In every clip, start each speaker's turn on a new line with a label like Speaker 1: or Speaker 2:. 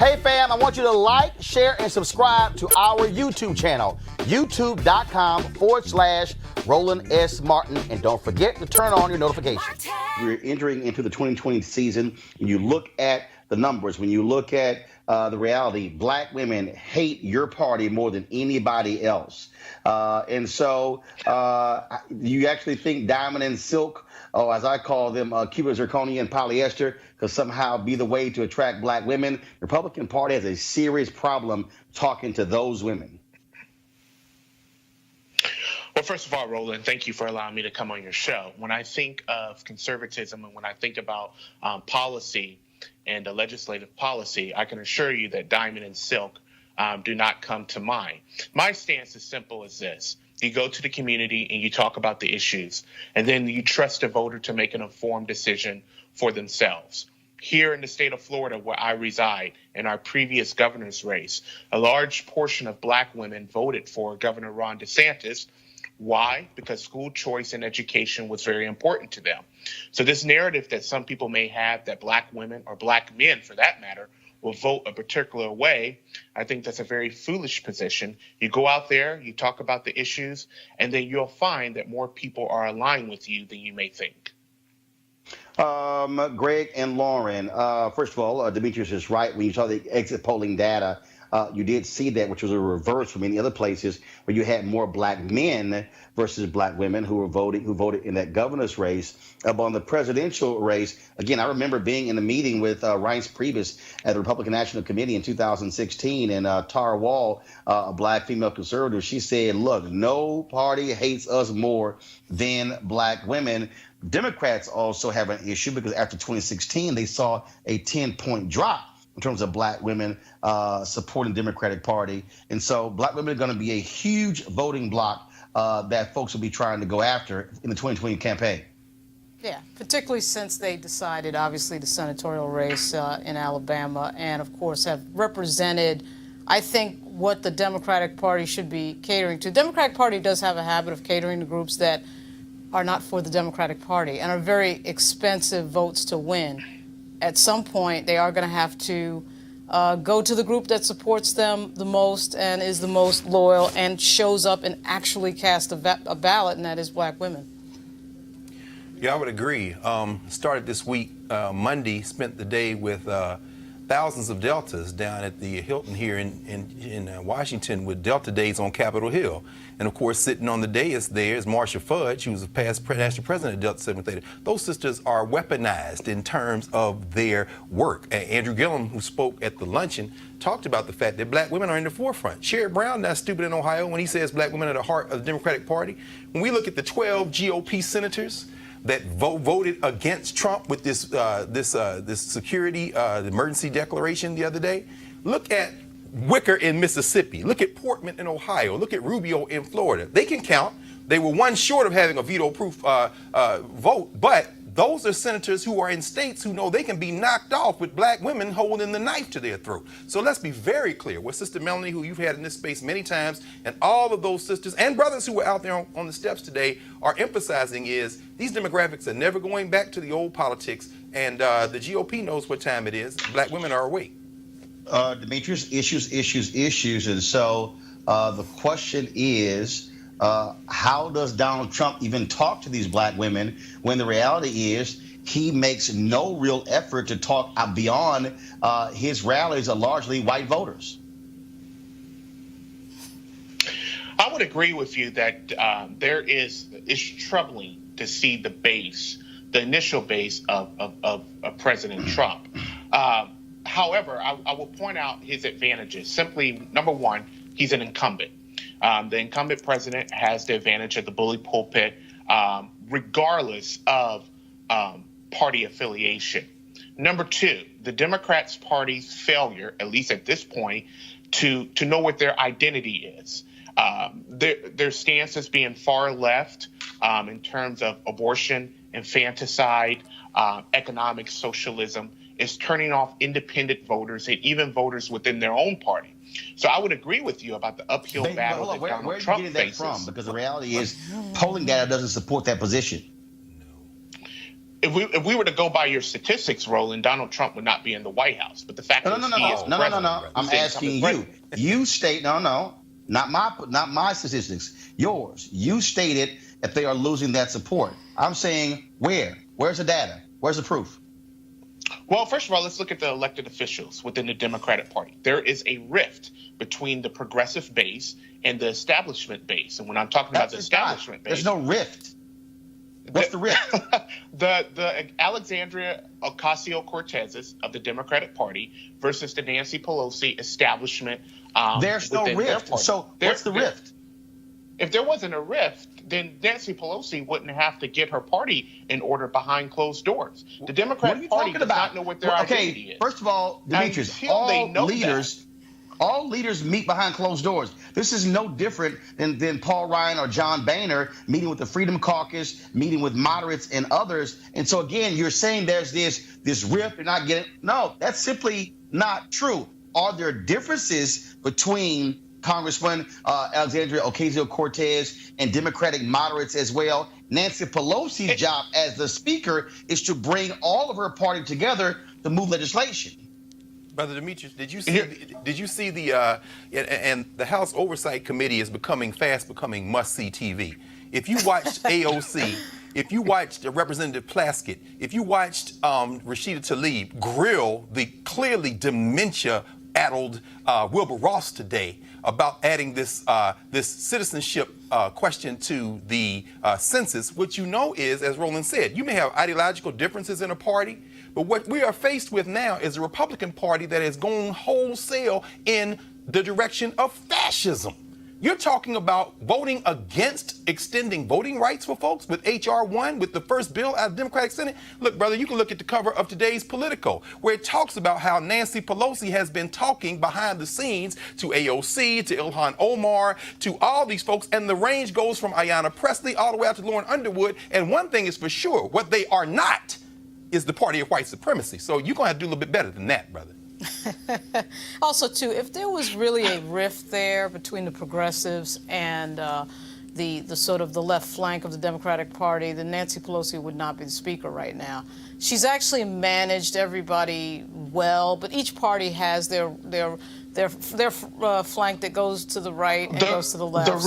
Speaker 1: Hey fam, I want you to like, share, and subscribe to our YouTube channel, youtube.com/Roland S. Martin. And don't forget to turn on your notifications. We're entering into the 2020 season, and you look at the numbers, when you look at the reality, black women hate your party more than anybody else. And so you actually think diamond and silk, or as I call them, Cuban zirconia and polyester, could somehow be the way to attract black women? The Republican Party has a serious problem talking to those women.
Speaker 2: Well, first of all, Roland, thank you for allowing me to come on your show. When I think of conservatism and when I think about policy and legislative policy, I can assure you that diamond and silk do not come to mind. My stance is simple as this. You go to the community and you talk about the issues, and then you trust a voter to make an informed decision for themselves. Here in the state of Florida, where I reside, in our previous governor's race, a large portion of black women voted for Governor Ron DeSantis. Why? Because school choice and education was very important to them. So this narrative that some people may have that black women, or black men for that matter, will vote a particular way, I think that's a very foolish position. You go out there, you talk about the issues, and then you'll find that more people are aligned with you than you may think.
Speaker 1: Greg and Lauren, first of all, Demetrius is right. When you saw the exit polling data, you did see that, which was a reverse from many other places where you had more black men versus black women who voted in that governor's race. On the presidential race, again, I remember being in a meeting with Reince Priebus at the Republican National Committee in 2016, and Tara Wall, a black female conservative, she said, look, no party hates us more than black women. Democrats also have an issue because after 2016, they saw a 10-point drop in terms of black women supporting the Democratic Party. And so black women are going to be a huge voting bloc that folks will be trying to go after in the 2020 campaign.
Speaker 3: Yeah, particularly since they decided, obviously, the senatorial race in Alabama and, of course, have represented, I think, what the Democratic Party should be catering to. The Democratic Party does have a habit of catering to groups that are not for the Democratic Party and are very expensive votes to win. At some point, they are going to have to go to the group that supports them the most and is the most loyal and shows up and actually casts a ballot, and that is black women.
Speaker 4: Yeah, I would agree. Started this week, Monday, spent the day with thousands of Deltas down at the Hilton here in Washington with Delta Days on Capitol Hill. And of course, sitting on the dais there is Marcia Fudge, who's a past national president of Delta 7 Theta. Those sisters are weaponized in terms of their work. Andrew Gillum, who spoke at the luncheon, talked about the fact that black women are in the forefront. Sherrod Brown, not stupid in Ohio, when he says black women are the heart of the Democratic Party. When we look at the 12 GOP senators that voted against Trump with this security emergency declaration the other day, look at Wicker in Mississippi. Look at Portman in Ohio. Look at Rubio in Florida. They can count. They were one short of having a veto-proof vote, but those are senators who are in states who know they can be knocked off with black women holding the knife to their throat. So let's be very clear. What Sister Melanie, who you've had in this space many times, and all of those sisters and brothers who were out there on the steps today are emphasizing is these demographics are never going back to the old politics, and the GOP knows what time it is. Black women are awake.
Speaker 1: Demetrius, issues. And so the question is, how does Donald Trump even talk to these black women when the reality is he makes no real effort to talk beyond his rallies are largely white voters?
Speaker 2: I would agree with you that it's troubling to see the initial base of President Trump. However, I will point out his advantages. Simply, number one, he's an incumbent. The incumbent president has the advantage of the bully pulpit, regardless of party affiliation. Number two, the Democrats' party's failure, at least at this point, to know what their identity is. Their stance as being far left in terms of abortion, infanticide, economic socialism, is turning off independent voters and even voters within their own party. So I would agree with you about the uphill battle that Donald Trump faces.
Speaker 1: From? Because the reality is polling data doesn't support that position.
Speaker 2: if we were to go by your statistics, Roland, Donald Trump would not be in the White House. But the fact is, he is president.
Speaker 1: I'm asking you. You state not my statistics. Yours. You stated that they are losing that support. I'm saying where? Where's the data? Where's the proof?
Speaker 2: Well, first of all, let's look at the elected officials within the Democratic Party. There is a rift between the progressive base and the establishment base. And when I'm talking about the establishment base,
Speaker 1: there's no rift. What's the rift?
Speaker 2: the Alexandria Ocasio-Cortezes of the Democratic Party versus the Nancy Pelosi establishment.
Speaker 1: There's no rift. So what's the rift?
Speaker 2: If there wasn't a rift, then Nancy Pelosi wouldn't have to get her party in order behind closed doors. The Democratic Party does not know what their identity is.
Speaker 1: First of all, Demetrius, all leaders meet behind closed doors. This is no different than Paul Ryan or John Boehner meeting with the Freedom Caucus, meeting with moderates and others. And so, again, you're saying there's this rift, you're not getting. No, that's simply not true. Are there differences between Congressman Alexandria Ocasio-Cortez and Democratic moderates as well? Nancy Pelosi's job as the speaker is to bring all of her party together to move legislation.
Speaker 4: Brother Demetrius, did you see the and the House Oversight Committee is becoming must-see TV. If you watched AOC, if you watched Representative Plaskett, if you watched Rashida Tlaib grill the clearly dementia-addled Wilbur Ross today about adding this citizenship question to the census, what you know is, as Roland said, you may have ideological differences in a party, but what we are faced with now is a Republican Party that is going wholesale in the direction of fascism. You're talking about voting against extending voting rights for folks with H.R. 1, with the first bill out of the Democratic Senate. Look, brother, you can look at the cover of today's Politico, where it talks about how Nancy Pelosi has been talking behind the scenes to AOC, to Ilhan Omar, to all these folks, and the range goes from Ayanna Pressley all the way out to Lauren Underwood. And one thing is for sure, what they are not is the party of white supremacy. So you're going to have to do a little bit better than that, brother.
Speaker 3: Also, too, if there was really a rift there between the progressives and the sort of the left flank of the Democratic Party, then Nancy Pelosi would not be the speaker right now. She's actually managed everybody well, but each party has their flank that goes to the right and goes to the left.
Speaker 2: The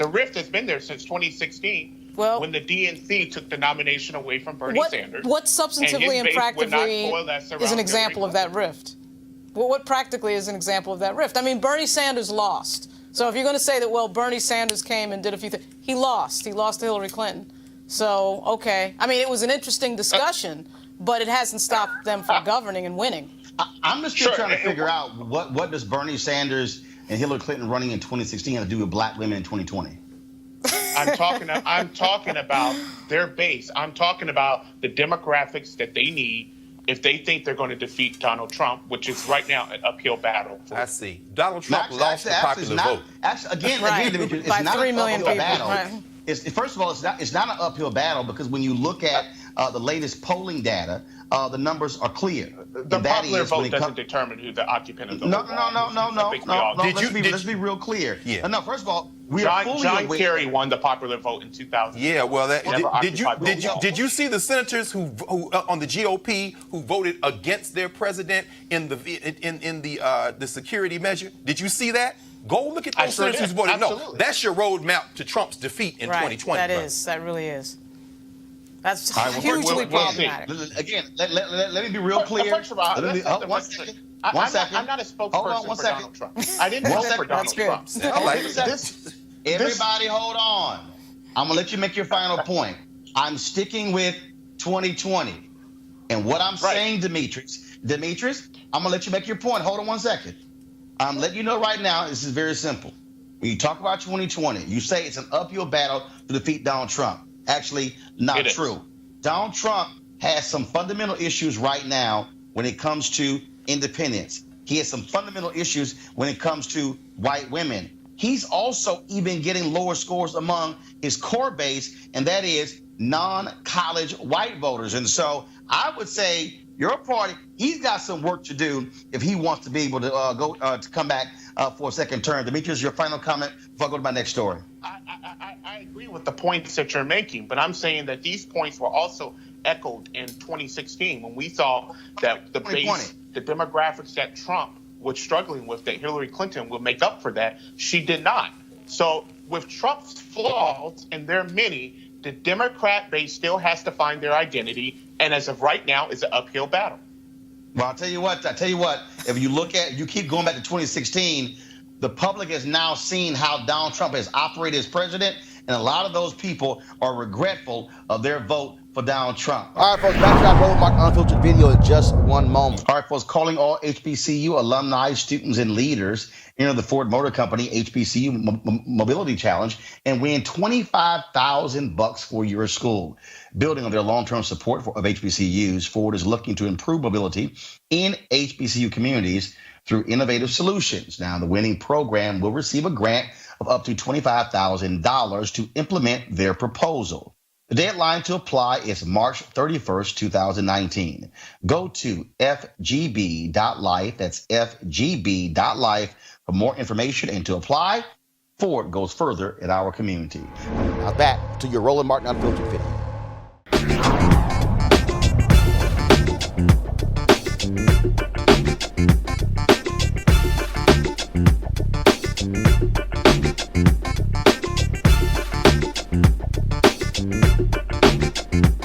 Speaker 2: rift has been there since 2016. Well, when the DNC took the nomination away from Bernie Sanders.
Speaker 3: What substantively and practically is an example of that rift? Well, what practically is an example of that rift? I mean, Bernie Sanders lost. So if you're going to say that, well, Bernie Sanders came and did a few things, he lost. He lost to Hillary Clinton. So, okay. I mean, it was an interesting discussion, but it hasn't stopped them from governing and winning.
Speaker 1: I'm just still trying to figure out what does Bernie Sanders and Hillary Clinton running in 2016 have to do with black women in 2020?
Speaker 2: I'm talking about their base. I'm talking about the demographics that they need if they think they're going to defeat Donald Trump, which is right now an uphill battle.
Speaker 4: I see. Donald Trump lost the popular vote.
Speaker 1: Again, it's
Speaker 3: by
Speaker 1: not
Speaker 3: 3
Speaker 1: an
Speaker 3: million
Speaker 1: uphill
Speaker 3: people.
Speaker 1: battle.
Speaker 3: Right.
Speaker 1: First of all, it's not an uphill battle because when you look at the latest polling data, the numbers are clear.
Speaker 2: The popular vote doesn't determine who the occupant of the vote is.
Speaker 1: No. Let's be real clear.
Speaker 4: Yeah.
Speaker 1: No, first of all,
Speaker 2: John Kerry won the popular vote in 2000.
Speaker 4: Yeah, well, did you see the senators who on the GOP who voted against their president in the security measure? Did you see that? Go look at those senators who voted.
Speaker 2: Absolutely.
Speaker 4: No, that's your roadmap to Trump's defeat in 2020.
Speaker 3: That really is. That's hugely problematic.
Speaker 1: Again, let me be real clear.
Speaker 2: First of all,
Speaker 1: one second.
Speaker 2: I'm not a spokesperson for Donald Trump. I didn't vote for Donald Trump.
Speaker 1: Everybody hold on. I'm going to let you make your final point. I'm sticking with 2020. And what I'm saying, Demetrius, I'm going to let you make your point. Hold on one second. I'm letting you know right now, this is very simple. When you talk about 2020, you say it's an uphill battle to defeat Donald Trump. Actually, not true. Donald Trump has some fundamental issues right now when it comes to independence. He has some fundamental issues when it comes to white women. He's also even getting lower scores among his core base, and that is non-college white voters. And so I would say your party, he's got some work to do if he wants to be able to to come back for a second term. Demetrius, your final comment before I go to my next story.
Speaker 2: I agree with the points that you're making, but I'm saying that these points were also echoed in 2016 when we saw that the
Speaker 1: 2020.
Speaker 2: base, the demographics that Trump was struggling with, that Hillary Clinton will make up for that. She did not. So with Trump's flaws, and there are many, the Democrat base still has to find their identity, and as of right now, it's an uphill battle.
Speaker 1: Well, I tell you what, if you keep going back to 2016, the public has now seen how Donald Trump has operated as president, and a lot of those people are regretful of their vote for Donald Trump.
Speaker 5: All right, folks, back to that Roland Martin Unfiltered video in just one moment.
Speaker 1: All right, folks, calling all HBCU alumni, students, and leaders enter the Ford Motor Company HBCU Mobility Challenge and win $25,000 for your school. Building on their long-term support of HBCUs, Ford is looking to improve mobility in HBCU communities through innovative solutions. Now, the winning program will receive a grant of up to $25,000 to implement their proposal. The deadline to apply is March 31st, 2019. Go to FGB.Life, that's FGB.Life, for more information and to apply. Ford goes further in our community.
Speaker 5: Now back to your Roland Martin Unfiltered video.